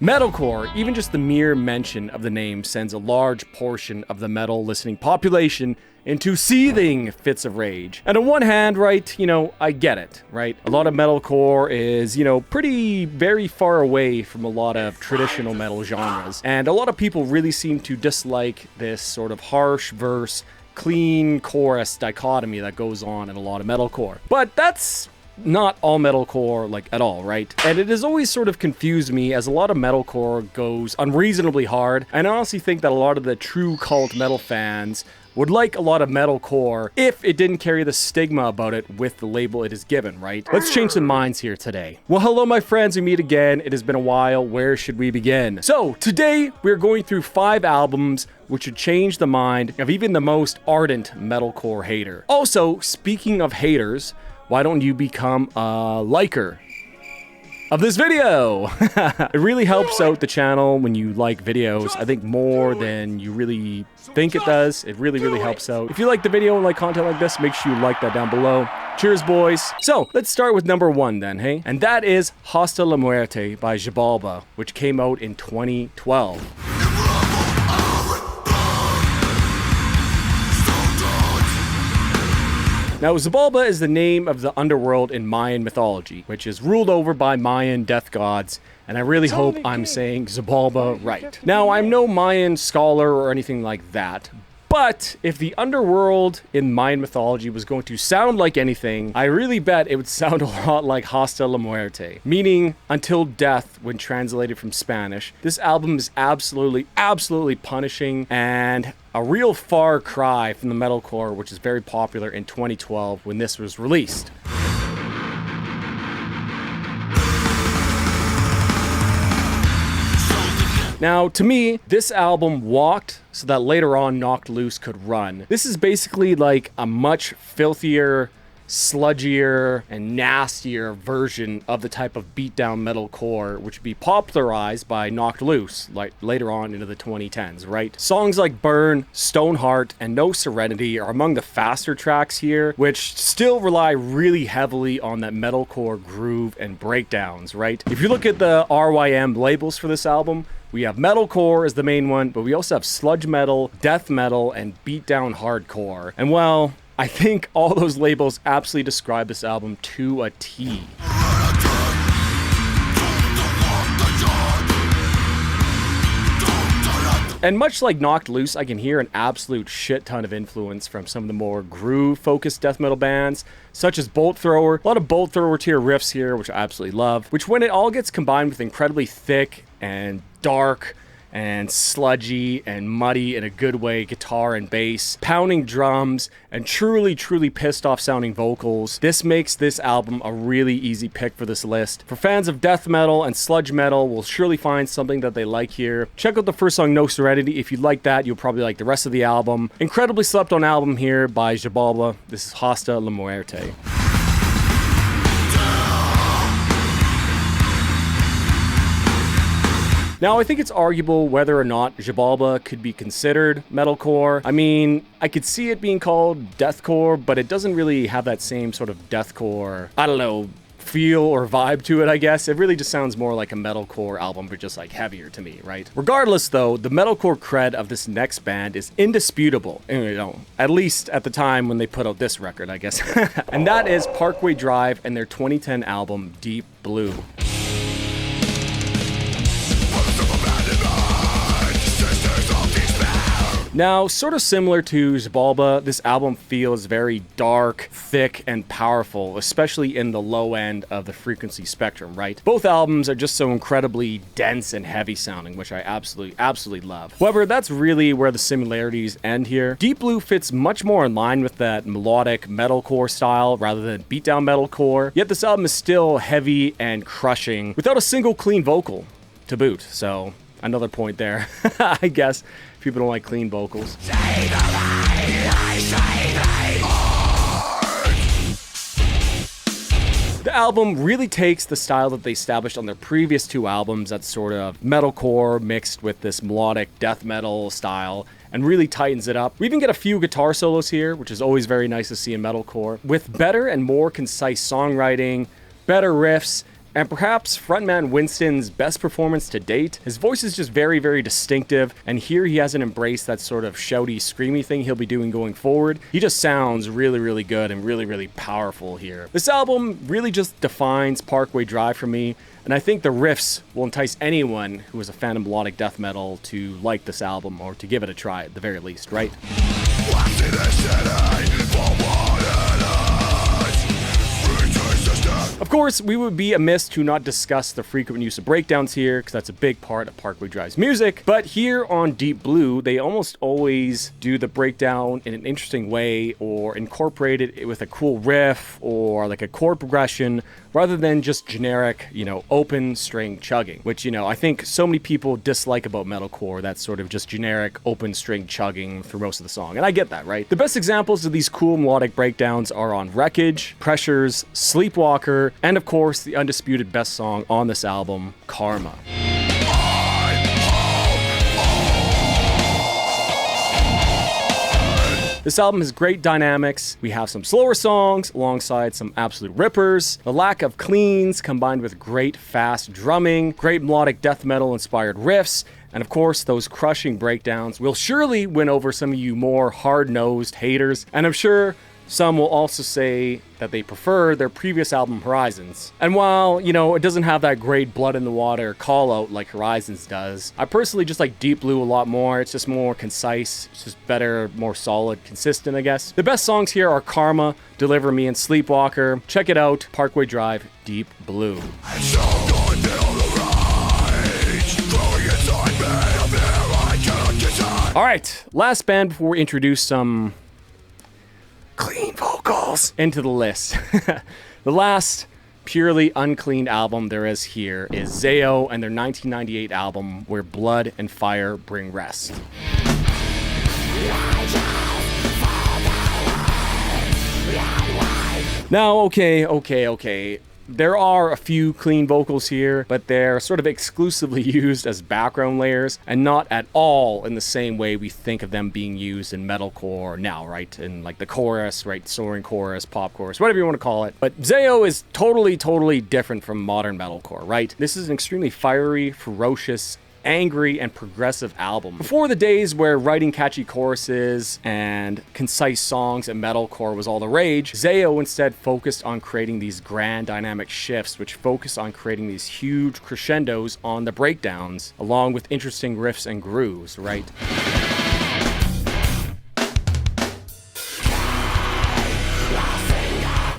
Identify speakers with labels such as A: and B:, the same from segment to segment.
A: Metalcore, even just the mere mention of the name sends a large portion of the metal listening population into seething fits of rage. And on one hand, right, I get it, right? A lot of metalcore is, pretty very far away from a lot of traditional metal genres. And a lot of people really seem to dislike this sort of harsh verse, clean chorus dichotomy that goes on in a lot of metalcore. But that's not all metalcore, at all, right? And it has always sort of confused me as a lot of metalcore goes unreasonably hard, and I honestly think that a lot of the true cult metal fans would like a lot of metalcore if it didn't carry the stigma about it with the label it is given, right? Let's change some minds here today. Well, hello my friends, we meet again. It has been a while. Where should we begin? So today we're going through 5 albums which would change the mind of even the most ardent metalcore hater. Also, speaking of haters, why don't you become a liker of this video? It really helps out the channel when you like videos, I think more than you really think it does. It really helps out. If you like the video and like content like this, make sure you like that down below. Cheers, boys. So, let's start with number 1 then, hey? And that is Hasta la Muerte by Xibalba, which came out in 2012. Now, Xibalba is the name of the underworld in Mayan mythology, which is ruled over by Mayan death gods, and I really hope I'm saying Xibalba right. Now, I'm no Mayan scholar or anything like that, but if the underworld in Mayan mythology was going to sound like anything, I really bet it would sound a lot like Hasta la Muerte, meaning until death when translated from Spanish. This album is absolutely punishing and a real far cry from the metalcore, which is very popular in 2012 when this was released. Now, to me, this album walked so that later on Knocked Loose could run. This is basically like a much filthier, sludgier, and nastier version of the type of beatdown metalcore which would be popularized by Knocked Loose, like later on into the 2010s, right? Songs like Burn, Stoneheart, and No Serenity are among the faster tracks here, which still rely really heavily on that metalcore groove and breakdowns, right? If you look at the RYM labels for this album, we have metalcore as the main one, but we also have sludge metal, death metal, and beatdown hardcore. And well, I think all those labels absolutely describe this album to a T. And much like Knocked Loose, I can hear an absolute shit ton of influence from some of the more groove-focused death metal bands, such as Bolt Thrower. A lot of Bolt Thrower tier riffs here, which I absolutely love, which when it all gets combined with incredibly thick and dark and sludgy and muddy in a good way guitar and bass, pounding drums, and truly pissed off sounding vocals, this makes this album a really easy pick for this list. For fans of death metal and sludge metal, will surely find something that they like here. Check out the first song, No Serenity. If you like that, you'll probably like the rest of the album. Incredibly slept on album here by Xibalba. This is Hasta la Muerte. Now, I think it's arguable whether or not Xibalba could be considered metalcore. I mean, I could see it being called deathcore, but it doesn't really have that same sort of deathcore, I don't know, feel or vibe to it, I guess. It really just sounds more like a metalcore album, but just heavier to me, right? Regardless though, the metalcore cred of this next band is indisputable. At least at the time when they put out this record, I guess. And that is Parkway Drive and their 2010 album, Deep Blue. Now, sort of similar to Xibalba, this album feels very dark, thick, and powerful, especially in the low end of the frequency spectrum, right? Both albums are just so incredibly dense and heavy sounding, which I absolutely love. However, that's really where the similarities end here. Deep Blue fits much more in line with that melodic metalcore style rather than beatdown metalcore, yet this album is still heavy and crushing without a single clean vocal to boot, so another point there, I guess. People don't like clean vocals. The album really takes the style that they established on their previous 2 albums, that's sort of metalcore mixed with this melodic death metal style, and really tightens it up. We even get a few guitar solos here, which is always very nice to see in metalcore, with better and more concise songwriting, better riffs, And perhaps frontman Winston's best performance to date. His voice is just very, very distinctive, and here he hasn't embraced that sort of shouty, screamy thing he'll be doing going forward. He just sounds really, really good and really, really powerful here. This album really just defines Parkway Drive for me, and I think the riffs will entice anyone who is a fan of melodic death metal to like this album, or to give it a try at the very least, right? Of course, we would be amiss to not discuss the frequent use of breakdowns here, because that's a big part of Parkway Drive's music. But here on Deep Blue, they almost always do the breakdown in an interesting way, or incorporate it with a cool riff or like a chord progression, rather than just generic, open string chugging, which, I think so many people dislike about metalcore, that sort of just generic open string chugging through most of the song. And I get that, right? The best examples of these cool melodic breakdowns are on Wreckage, Pressures, Sleepwalker, and of course, the undisputed best song on this album, Karma. This album has great dynamics. We have some slower songs alongside some absolute rippers. The lack of cleans combined with great fast drumming, great melodic death metal inspired riffs, and of course, those crushing breakdowns will surely win over some of you more hard-nosed haters. And I'm sure some will also say that they prefer their previous album, Horizons. And while, it doesn't have that great blood in the water call out like Horizons does, I personally just like Deep Blue a lot more. It's just more concise, it's just better, more solid, consistent, I guess. The best songs here are Karma, Deliver Me, and Sleepwalker. Check it out, Parkway Drive, Deep Blue. Alright, last band before we introduce some clean vocals into the list. The last purely unclean album there is here is Zao and their 1998 album, Where Blood and Fire Bring Rest. Now, okay. There are a few clean vocals here, but they're sort of exclusively used as background layers and not at all in the same way we think of them being used in metalcore now, right? In like the chorus, right? Soaring chorus, pop chorus, whatever you want to call it. But Zao is totally different from modern metalcore, right? This is an extremely fiery, ferocious, angry, and progressive album. Before the days where writing catchy choruses and concise songs and metalcore was all the rage, Zao instead focused on creating these grand dynamic shifts, which focus on creating these huge crescendos on the breakdowns, along with interesting riffs and grooves, right?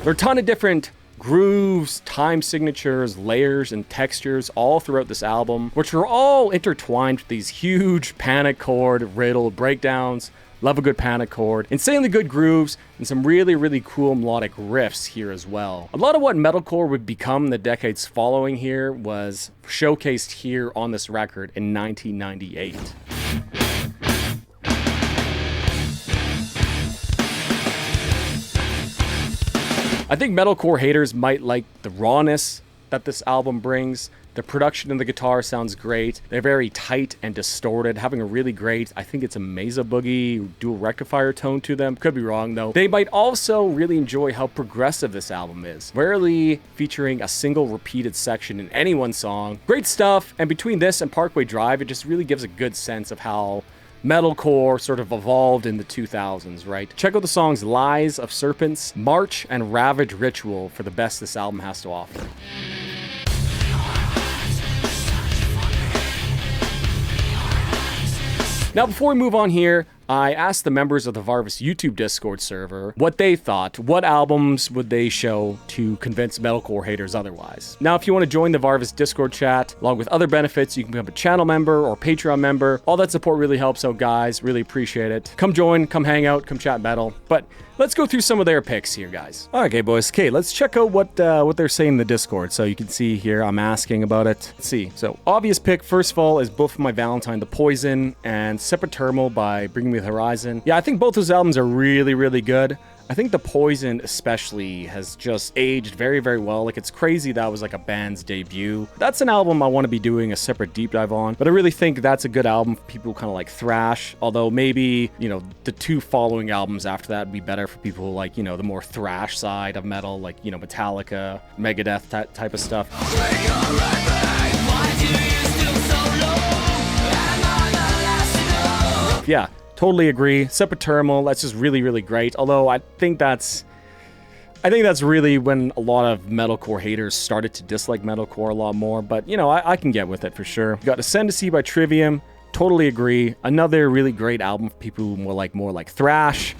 A: There are a ton of different grooves, time signatures, layers, and textures all throughout this album, which are all intertwined with these huge panic chord riddled breakdowns. Love a good panic chord, insanely good grooves, and some really cool melodic riffs here as well. A lot of what metalcore would become the decades following here was showcased here on this record in 1998. I think metalcore haters might like the rawness that this album brings. The production of the guitar sounds great. They're very tight and distorted, having a really great, I think it's a Mesa Boogie dual rectifier tone to them. Could be wrong though. They might also really enjoy how progressive this album is, rarely featuring a single repeated section in any one song. Great stuff, and between this and Parkway Drive, it just really gives a good sense of how metalcore sort of evolved in the 2000s, right? Check out the songs Lies of Serpents, March, and Ravage Ritual for the best this album has to offer. Now, before we move on here, I asked the members of the Varvis YouTube Discord server what they thought. What albums would they show to convince metalcore haters otherwise? Now, if you want to join the Varvis Discord chat, along with other benefits, you can become a channel member or Patreon member. All that support really helps out, guys. Really appreciate it. Come join, come hang out, come chat metal. But let's go through some of their picks here, guys. All right, okay, boys. Okay, let's check out what they're saying in the Discord. So you can see here, I'm asking about it. Let's see. So, obvious pick, first of all, is both of my Valentine, The Poison, and Sepathermal by Bringing Me the Horizon. Yeah, I think both those albums are really good. I think the Poison especially has just aged very, very well. Like, it's crazy that was like a band's debut. That's an album I want to be doing a separate deep dive on, but I really think that's a good album for people who kind of like thrash, although maybe, you know, the 2 following albums after that would be better for people who like, you know, the more thrash side of metal, like, you know, Metallica, Megadeth type of stuff. Yeah, totally agree. Sempiternal, that's just really, really great. Although I think that's really when a lot of metalcore haters started to dislike metalcore a lot more. But, you know, I can get with it for sure. We got Ascendancy by Trivium. Totally agree. Another really great album for people who more like thrash.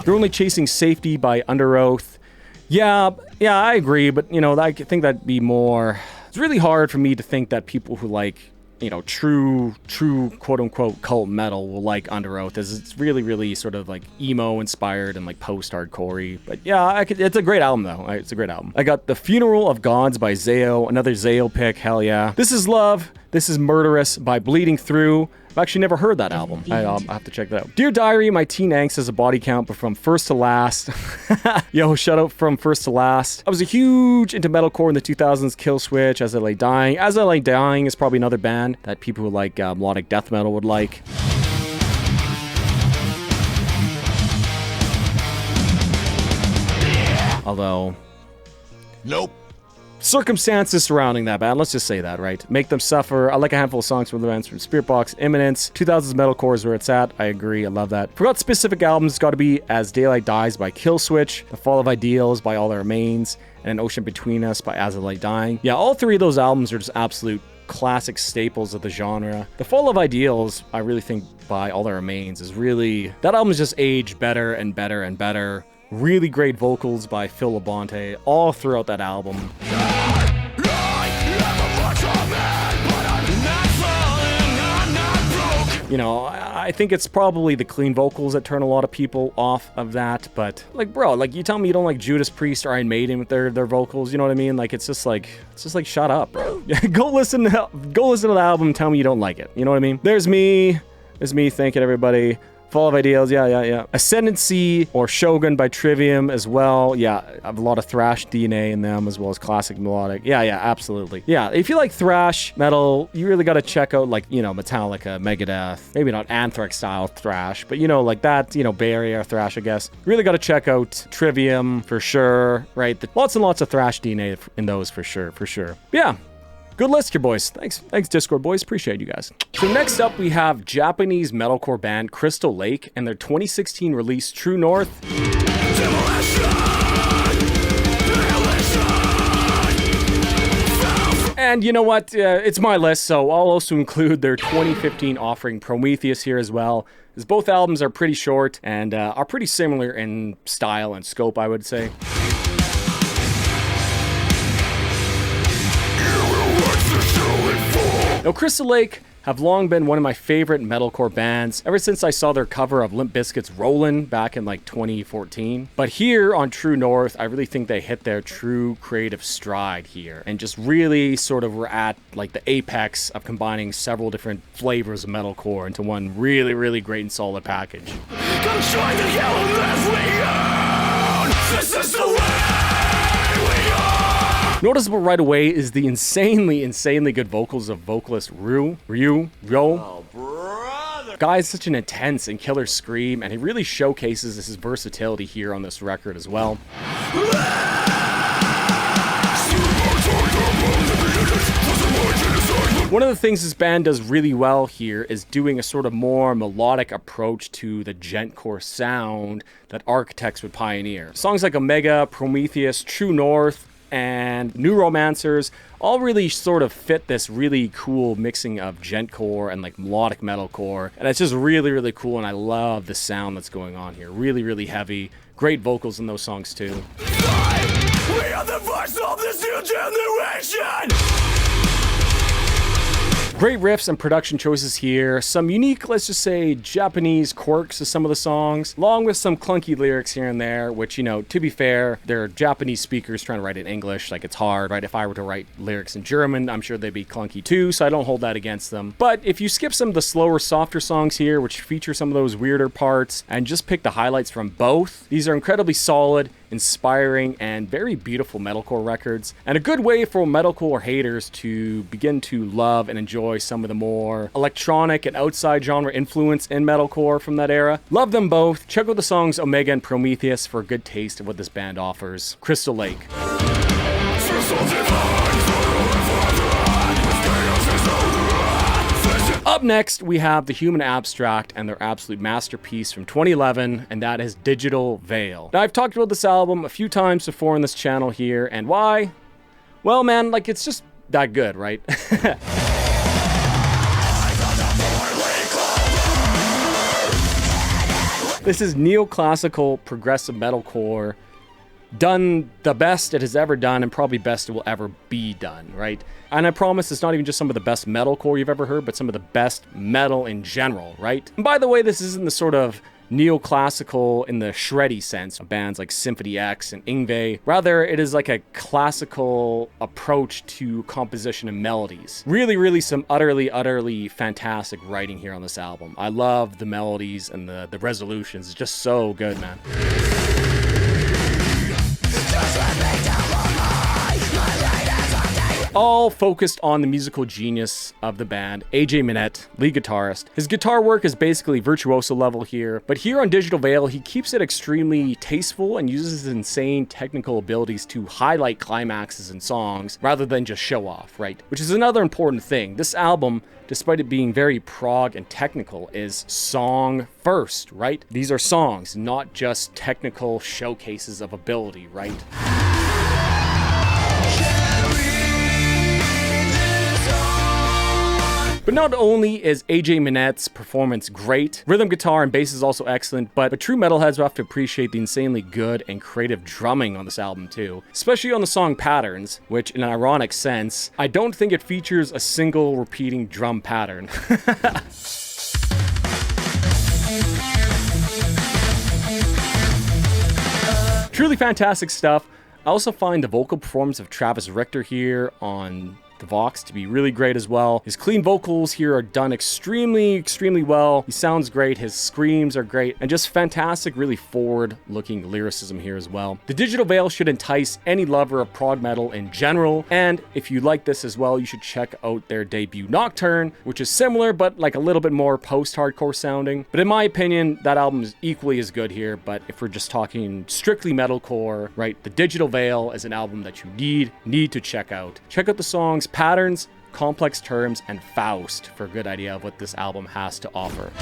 A: They're Only Chasing Safety by Under Oath. Yeah, I agree. But, you know, I think that'd be more... It's really hard for me to think that people who like, you know, true quote-unquote cult metal will like Under Oath, as it's really, really sort of like emo-inspired and like post-hardcore-y. But yeah, it's a great album, though. It's a great album. I got The Funeral of Gods by Zao, another Zao pick, hell yeah. This Is Love, This Is Murderous by Bleeding Through. I've actually never heard that album. I'll have to check that out. Dear Diary, My Teen Angst has a body count, but from first to last. Yo, shout out From First to Last. I was a huge into metalcore in the 2000s. Kill Switch, As I Lay Dying. As I Lay Dying is probably another band that people who like melodic death metal would like. Although... Nope. Circumstances surrounding that band, let's just say that, right? Make Them Suffer. I like a handful of songs from the bands from Spirit Box, Imminence. 2000s metalcore is where it's at. I agree, I love that. Forgot specific albums, it's got to be As Daylight Dies by Kill Switch, The Fall of Ideals by All That Remains, and An Ocean Between Us by As I Lay Dying. Yeah, all 3 of those albums are just absolute classic staples of the genre. The Fall of Ideals, I really think, by All That Remains is really... That album has just aged better and better and better. Really great vocals by Phil Labonte all throughout that album. You know, I think it's probably the clean vocals that turn a lot of people off of that, but like, bro, like, you tell me you don't like Judas Priest or Iron Maiden with their vocals, you know what I mean? Like, it's just like shut up, bro. Go listen to the album and tell me you don't like it. You know what I mean? There's me thanking everybody. Fall of Ideals, yeah. Ascendancy or Shogun by Trivium as well. Yeah, I have a lot of thrash DNA in them as well as classic melodic. Yeah, absolutely. Yeah, if you like thrash metal, you really got to check out, like, you know, Metallica, Megadeth, maybe not Anthrax style thrash, but, you know, like that, you know, Bay Area thrash, I guess. Really got to check out Trivium for sure, right? Lots and lots of thrash DNA in those for sure. Yeah. Good list here, boys. Thanks, Discord boys. Appreciate you guys. So next up, we have Japanese metalcore band Crystal Lake and their 2016 release True North. And you know what? It's my list, so I'll also include their 2015 offering Prometheus here as well, as both albums are pretty short and are pretty similar in style and scope, I would say. Now, Crystal Lake have long been one of my favorite metalcore bands ever since I saw their cover of Limp Bizkit's Rollin' back in like 2014. But here on True North, I really think they hit their true creative stride here and just really sort of were at like the apex of combining several different flavors of metalcore into one really, really great and solid package. Come join the yellow legion. This is the way. Noticeable right away is the insanely good vocals of vocalist Ryo. Oh, brother! Guy has such an intense and killer scream, and he really showcases his versatility here on this record as well. One of the things this band does really well here is doing a sort of more melodic approach to the gentcore sound that Architects would pioneer. Songs like Omega, Prometheus, True North, and New Romancers all really sort of fit this really cool mixing of gentcore and like melodic metalcore, and it's just really cool, and I love the sound that's going on here. Really heavy, great vocals in those songs too. We are the voice of this new generation. Great riffs and production choices here, some unique, let's just say, Japanese quirks to some of the songs, along with some clunky lyrics here and there, which, you know, to be fair, they're Japanese speakers trying to write in English, like it's hard, right? If I were to write lyrics in German, I'm sure they'd be clunky too, so I don't hold that against them. But if you skip some of the slower, softer songs here, which feature some of those weirder parts, and just pick the highlights from both, these are incredibly solid, inspiring, and very beautiful metalcore records, and a good way for metalcore haters to begin to love and enjoy some of the more electronic and outside genre influence in metalcore from that era. Love them both. Check out the songs Omega and Prometheus for a good taste of what this band offers. Crystal Lake. Up next, we have The Human Abstract and their absolute masterpiece from 2011, and that is Digital Veil. Now, I've talked about this album a few times before on this channel here, and why? Well, man, like, it's just that good, right? This is neoclassical progressive metalcore done the best it has ever done, and probably best it will ever be done, right? And I promise it's not even just some of the best metalcore you've ever heard, but some of the best metal in general, right? And by the way, this isn't the sort of neoclassical in the shreddy sense of bands like Symphony X and Yngwie. Rather, it is like a classical approach to composition and melodies. Really some utterly fantastic writing here on this album. I love the melodies and the resolutions. It's just so good, man. All focused on the musical genius of the band, AJ Minette, lead guitarist. His guitar work is basically virtuoso level here, but here on Digital Veil, he keeps it extremely tasteful and uses his insane technical abilities to highlight climaxes in songs rather than just show off, right? Which is another important thing. This album, despite it being very prog and technical, is song first, right? These are songs, not just technical showcases of ability, right? But not only is AJ Minette's performance great, rhythm guitar and bass is also excellent, but true metalheads will have to appreciate the insanely good and creative drumming on this album too, especially on the song Patterns, which in an ironic sense, I don't think it features a single repeating drum pattern. Truly fantastic stuff. I also find the vocal performance of Travis Richter here on the Vox to be really great as well. His clean vocals here are done extremely well. He sounds great, his screams are great, and just fantastic, really forward-looking lyricism here as well. The Digital Veil should entice any lover of prog metal in general, and if you like this as well, you should check out their debut Nocturne, which is similar, but like a little bit more post-hardcore sounding. But in my opinion, that album is equally as good here, but if we're just talking strictly metalcore, right, the Digital Veil is an album that you need to check out. Check out the songs Patterns, Complex Terms, and Faust for a good idea of what this album has to offer.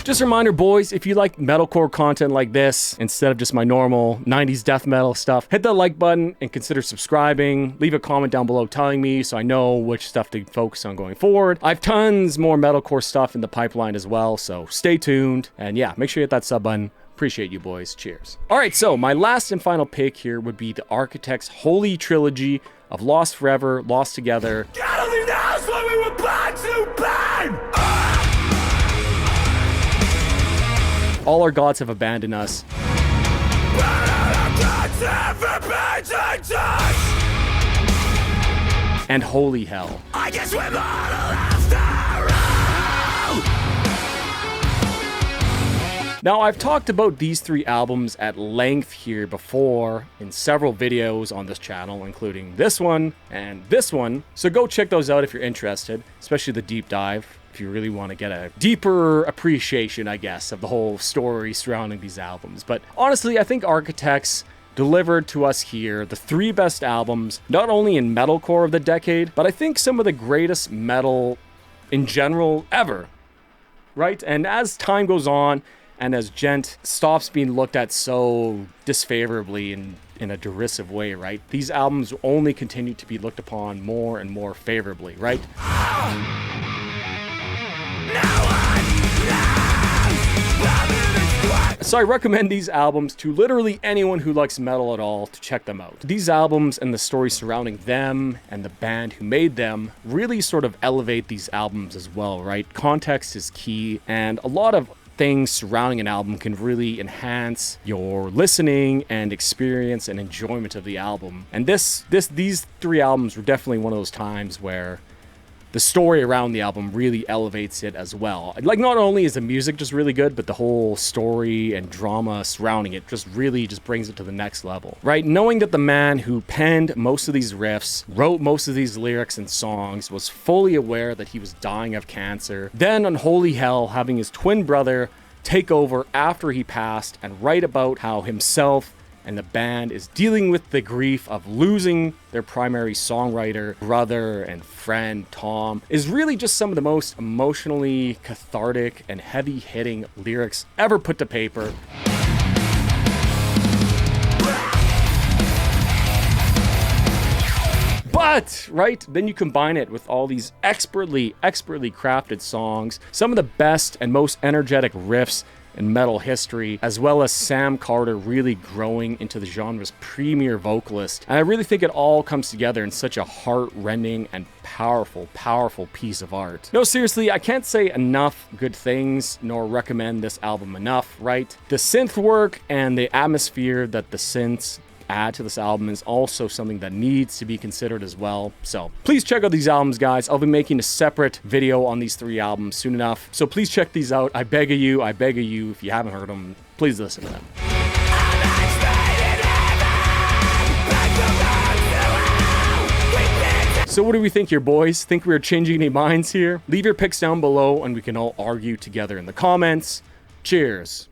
A: Just a reminder, boys, if you like metalcore content like this, instead of just my normal 90s death metal stuff, hit that like button and consider subscribing. Leave a comment down below telling me so I know which stuff to focus on going forward. I have tons more metalcore stuff in the pipeline as well, so stay tuned. And yeah, make sure you hit that sub button. Appreciate you, boys. Cheers. All right, so my last and final pick here would be the Architects' holy trilogy of Lost Forever, Lost Together.
B: Get out of the house when we were born to burn!
A: All Our Gods Have Abandoned Us.
B: But all our gods have abandoned us!
A: And Holy Hell.
B: I guess we're mortal after all!
A: Now, I've talked about these three albums at length here before in several videos on this channel, including this one and this one. So go check those out if you're interested, especially the deep dive, if you really want to get a deeper appreciation, I guess, of the whole story surrounding these albums. But honestly, I think Architects delivered to us here the three best albums, not only in metalcore of the decade, but I think some of the greatest metal in general ever, right? And as time goes on, and as Gent stops being looked at so disfavorably in a derisive way, right? These albums only continue to be looked upon more and more favorably, right? So I recommend these albums to literally anyone who likes metal at all to check them out. These albums and the story surrounding them and the band who made them really sort of elevate these albums as well, right? Context is key, and a lot of things surrounding an album can really enhance your listening and experience and enjoyment of the album. And these three albums were definitely one of those times where the story around the album really elevates it as well. Like, not only is the music just really good, but the whole story and drama surrounding it just really just brings it to the next level, right? Knowing that the man who penned most of these riffs, wrote most of these lyrics and songs, was fully aware that he was dying of cancer. Then on Holy Hell, having his twin brother take over after he passed and write about how himself and the band is dealing with the grief of losing their primary songwriter, brother, and friend, Tom, is really just some of the most emotionally cathartic and heavy-hitting lyrics ever put to paper. But, right, then you combine it with all these expertly crafted songs, some of the best and most energetic riffs in metal history, as well as Sam Carter really growing into the genre's premier vocalist. And I really think it all comes together in such a heart-rending and powerful piece of art. No, seriously, I can't say enough good things nor recommend this album enough, right? The synth work and the atmosphere that the synths add to this album is also something that needs to be considered as well. So please check out these albums, guys. I'll be making a separate video on these three albums soon enough, so please check these out. I beg of you, if you haven't heard them, please listen to them. So what do we think here, boys? Think we're changing any minds here? Leave your picks down below and we can all argue together in the comments. Cheers.